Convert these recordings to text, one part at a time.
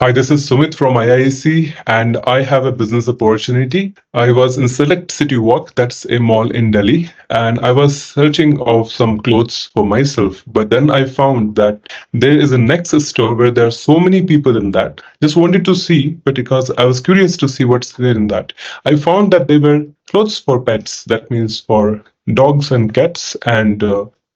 Hi, this is Sumit from IIC, and I have a business opportunity. I was in Select City Walk, that's a mall in Delhi, and I was searching of some clothes for myself. But then I found that there is a Nexus store where there are so many people in that. Just wanted to see, but because I was curious to see what's there in that, I found that they were clothes for pets. That means for dogs and cats, and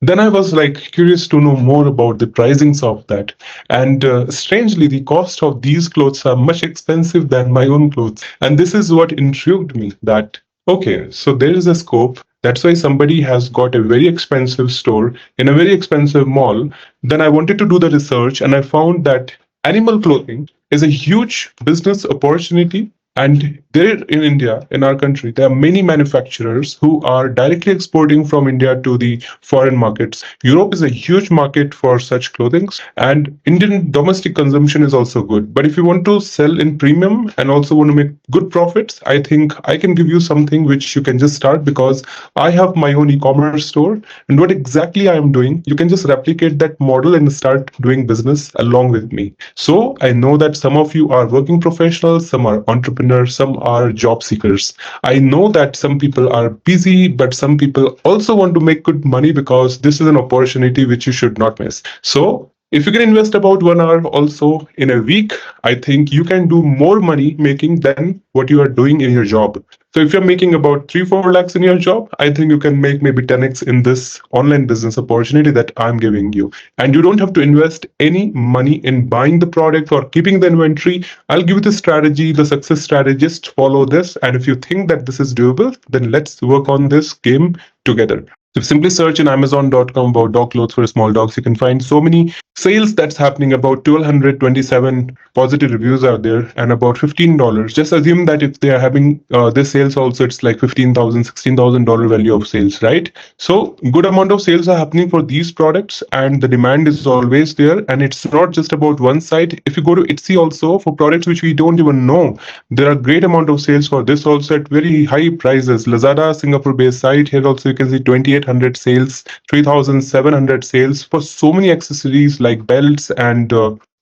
then I was like curious to know more about the pricings of that. And strangely, the cost of these clothes are much expensive than my own clothes. And this is what intrigued me that, okay, so there is a scope. That's why somebody has got a very expensive store in a very expensive mall. Then I wanted to do the research and I found that animal clothing is a huge business opportunity. And there in India, in our country, there are many manufacturers who are directly exporting from India to the foreign markets. Europe is a huge market for such clothing, and Indian domestic consumption is also good. But if you want to sell in premium and also want to make good profits, I think I can give you something which you can just start because I have my own e-commerce store. And what exactly I am doing, you can just replicate that model and start doing business along with me. So I know that some of you are working professionals, some are entrepreneurs, some are job seekers. I know that some people are busy, but some people also want to make good money because this is an opportunity which you should not miss. So if you can invest about 1 hour also in a week, I think you can do more money making than what you are doing in your job. So if you're making about 3-4 lakhs in your job, I think you can make maybe 10x in this online business opportunity that I'm giving you. And you don't have to invest any money in buying the product or keeping the inventory. I'll give you the strategy, the success strategy. Just follow this. And if you think that this is doable, then let's work on this game together. If you simply search in Amazon.com about dog clothes for small dogs, you can find so many sales that's happening. About 1,227 positive reviews are there and about $15. Just assume that if they are having this sales also, it's like $15,000, $16,000 value of sales, right? So good amount of sales are happening for these products and the demand is always there. And it's not just about one side. If you go to Etsy also for products which we don't even know, there are great amount of sales for this also at very high prices. Lazada, Singapore-based site, here also you can see 2,800 sales, 3,700 sales for so many accessories like belts and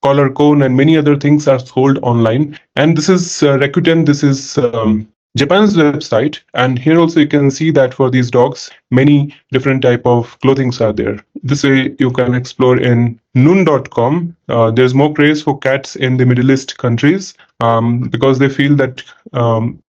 collar cone and many other things are sold online. And this is Rakuten, this is Japan's website, and here also you can see that for these dogs many different type of clothings are there. This way you can explore in noon.com. There's more craze for cats in the Middle East countries because they feel that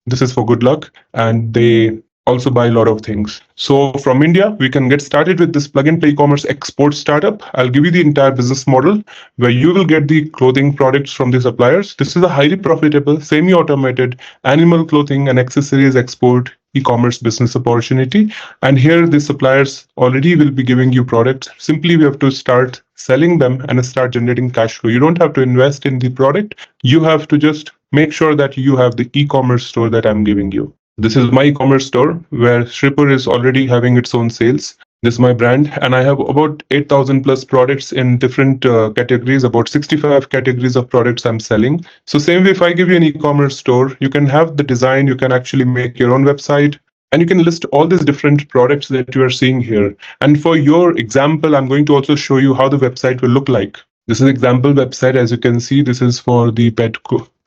this is for good luck and they also buy a lot of things. So from India, we can get started with this plug and play e-commerce export startup. I'll give you the entire business model where you will get the clothing products from the suppliers. This is a highly profitable, semi-automated animal clothing and accessories export e-commerce business opportunity. And here the suppliers already will be giving you products. Simply we have to start selling them and start generating cash flow. You don't have to invest in the product. You have to just make sure that you have the e-commerce store that I'm giving you. This is my e-commerce store where Shripur is already having its own sales. This is my brand, and I have about 8,000 plus products in different categories, about 65 categories of products I'm selling. So same way, if I give you an e-commerce store, you can have the design, you can actually make your own website, and you can list all these different products that you are seeing here. And for your example, I'm going to also show you how the website will look like. This is example website. As you can see, this is for the pet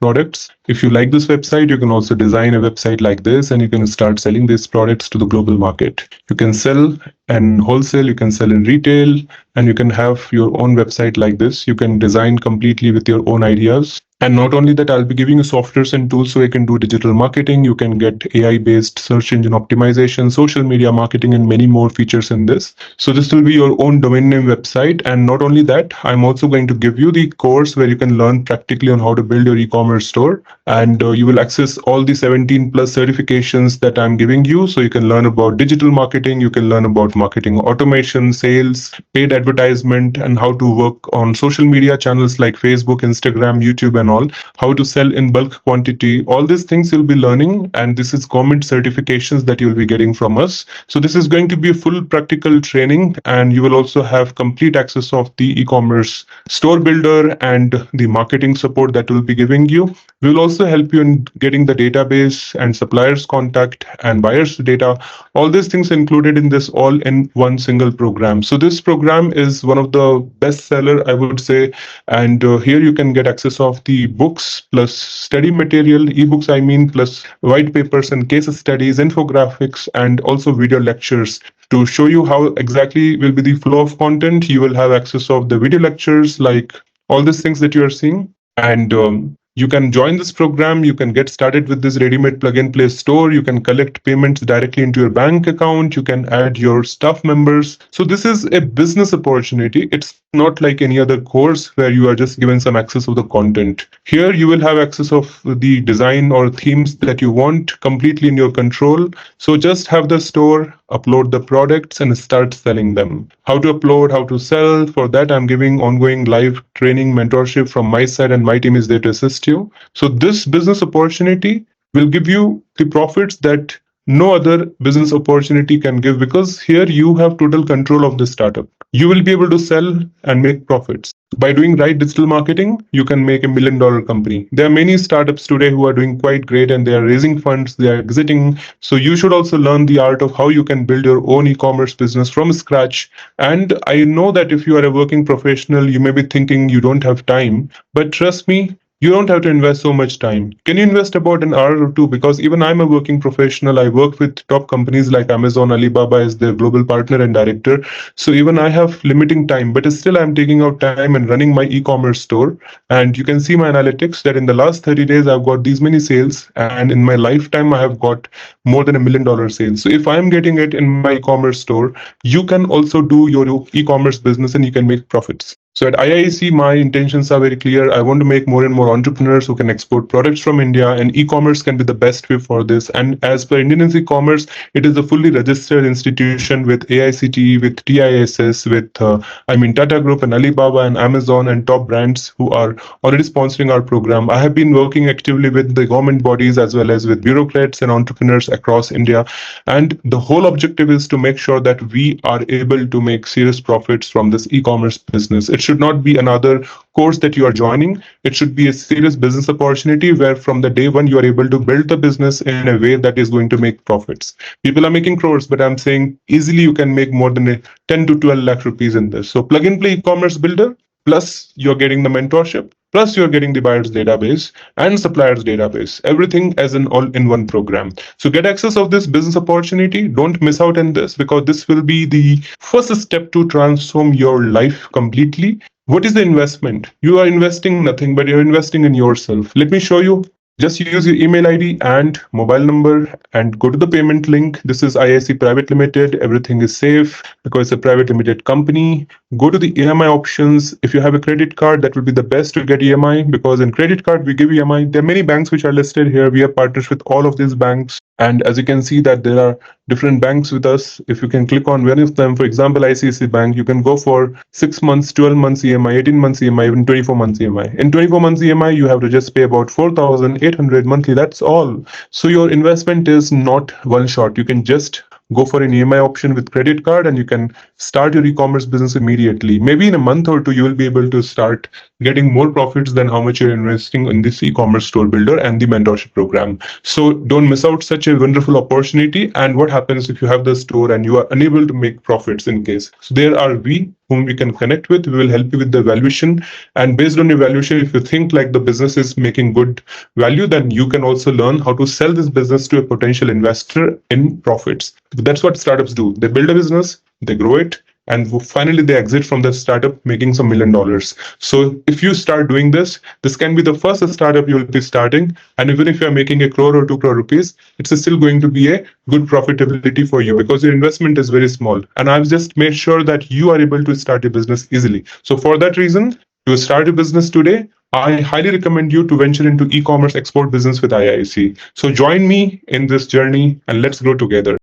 products. If you like this website, you can also design a website like this and you can start selling these products to the global market. You can sell in wholesale, you can sell in retail, and you can have your own website like this. You can design completely with your own ideas. And not only that, I'll be giving you softwares and tools so you can do digital marketing. You can get AI-based search engine optimization, social media marketing, and many more features in this. So this will be your own domain name website. And not only that, I'm also going to give you the course where you can learn practically on how to build your e-commerce store. And you will access all the 17 plus certifications that I'm giving you. So you can learn about digital marketing, you can learn about marketing automation, sales, paid advertisement, and how to work on social media channels like Facebook, Instagram, YouTube, and all, how to sell in bulk quantity. All these things you'll be learning, and this is government certifications that you'll be getting from us. So this is going to be a full practical training, and you will also have complete access of the e-commerce store builder and the marketing support that we'll be giving you. We will also help you in getting the database and suppliers contact and buyers data. All these things included in this all in one single program. So this program is one of the best seller, I would say, and here you can get access of the the books plus study material, ebooks I mean, plus white papers and case studies, infographics, and also video lectures to show you how exactly will be the flow of content. You will have access of the video lectures, like all these things that you are seeing. And you can join this program. You can get started with this ready-made plug-and-play store. You can collect payments directly into your bank account. You can add your staff members. So this is a business opportunity. It's not like any other course where you are just given some access of the content. Here you will have access of the design or themes that you want completely in your control. So just have the store, upload the products, and start selling them. How to upload, how to sell, for that I'm giving ongoing live training mentorship from my side, and my team is there to assist you. So this business opportunity will give you the profits that no other business opportunity can give, because here you have total control of the startup. You will be able to sell and make profits. By doing right digital marketing, you can make $1 million company. There are many startups today who are doing quite great, and they are raising funds, they are exiting. So you should also learn the art of how you can build your own e-commerce business from scratch. And I know that if you are a working professional, you may be thinking you don't have time, but trust me, you don't have to invest so much time. Can you invest about an hour or two? Because even I'm a working professional. I work with top companies like Amazon. Alibaba is their global partner and director. So even I have limiting time, but still I'm taking out time and running my e-commerce store. And you can see my analytics that in the last 30 days, I've got these many sales. And in my lifetime, I have got more than $1 million sales. So if I'm getting it in my e-commerce store, you can also do your e-commerce business and you can make profits. So at IIC, my intentions are very clear. I want to make more and more entrepreneurs who can export products from India, and e-commerce can be the best way for this. And as per Indian e-commerce, it is a fully registered institution with AICTE, with TISS, with Tata Group and Alibaba and Amazon and top brands who are already sponsoring our program. I have been working actively with the government bodies as well as with bureaucrats and entrepreneurs across India. And the whole objective is to make sure that we are able to make serious profits from this e-commerce business. It should not be another course that you are joining. It should be a serious business opportunity where from the day one you are able to build the business in a way that is going to make profits. People are making crores, but I'm saying easily you can make more than 10 to 12 lakh rupees in this. So plug and play e-commerce builder, plus you're getting the mentorship, plus you're getting the buyer's database and supplier's database, everything as an all-in-one program. So get access of this business opportunity. Don't miss out on this, because this will be the first step to transform your life completely. What is the investment? You are investing nothing, but you're investing in yourself. Let me show you. Just use your email ID and mobile number and go to the payment link. This is IIC Private Limited. Everything is safe because it's a private limited company. Go to the EMI options. If you have a credit card, that will be the best to get EMI, because in credit card, we give EMI. There are many banks which are listed here. We have partners with all of these banks. And as you can see that there are different banks with us. If you can click on one of them, for example, ICICI Bank, you can go for 6 months, 12 months EMI, 18 months EMI, even 24 months EMI. In 24 months EMI, you have to just pay about 4,800 monthly. That's all. So your investment is not one shot. You can just go for an EMI option with credit card and you can start your e-commerce business immediately. Maybe in a month or two, you will be able to start getting more profits than how much you're investing in this e-commerce store builder and the mentorship program. So don't miss out such a wonderful opportunity. And what happens if you have the store and you are unable to make profits in case? So there are we whom we can connect with. We will help you with the valuation. And based on your valuation, if you think like the business is making good value, then you can also learn how to sell this business to a potential investor in profits. That's what startups do. They build a business, they grow it, and finally they exit from the startup making some $1 million. So if you start doing this, this can be the first startup you will be starting. And even if you're making 1 crore or 2 crore rupees, it's still going to be a good profitability for you because your investment is very small. And I've just made sure that you are able to start a business easily. So for that reason, to start a business today, I highly recommend you to venture into e-commerce export business with IIC. So join me in this journey and let's grow together.